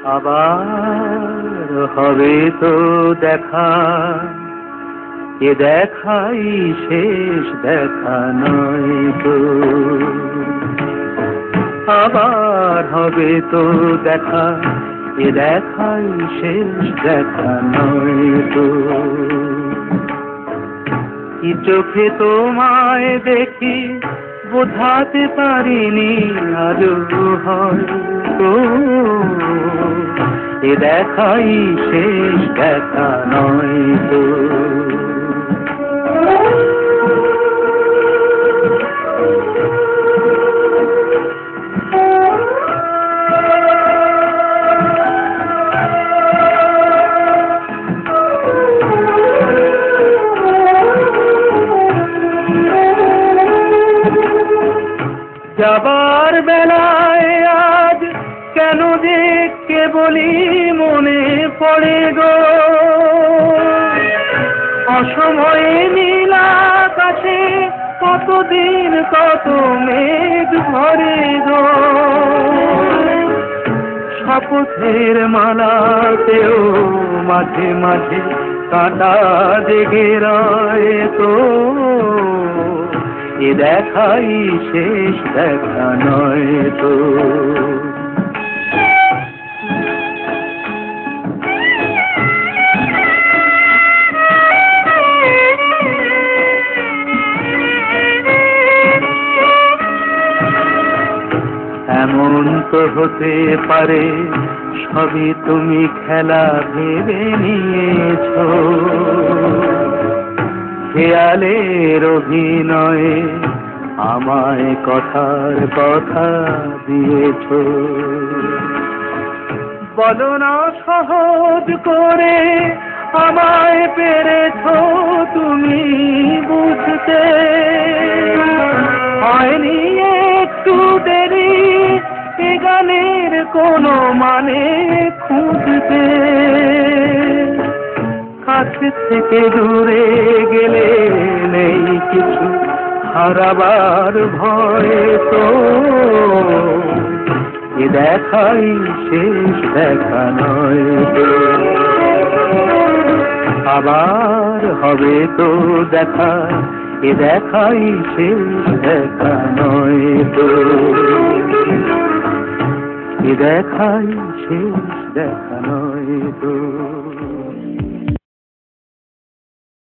আবার হবে তো দেখা, এ দেখাই শেষ দেখা নয় তো। আবার হবে তো দেখা, এ দেখাই শেষ দেখা নয় তো। কি চোখে তোমায় দেখি বোঝাতে পারিনি আজও হয়তো, এ দেখাই শেষ দেখা নয় তো। যাবার বেলায় আজ কেন যে কেবলই মনে পড়ে গো, অসময়ে নীল আকাশে কতদিন কত মেঘ ভরে গো। শপথের মালাতেও মাঝে মাঝে কাঁটা জেগে রয় তো, এ দেখাই শেষ দেখা নয় তো। এমন তো হতে পারে সবই তুমি খেলা ভেবে নিয়েছ, খেয়ালের অভিনয়ে আমায় কথার কথা দিয়েছ। বলো না সহজ করে আমায় পেরেছ তুমি বুঝতে, হয়নি একটু দেরি এ গানের কোনো মানে খুঁজতে। কাছে থেকে দূরে গেলে নেই কিছু হারাবার ভয় তো, এ দেখাই শেষ দেখা নয় তো। আবার হবে তো দেখা, এ দেখাই শেষ দেখা নয় তো। এ দেখাই শেষ দেখা নয় তো।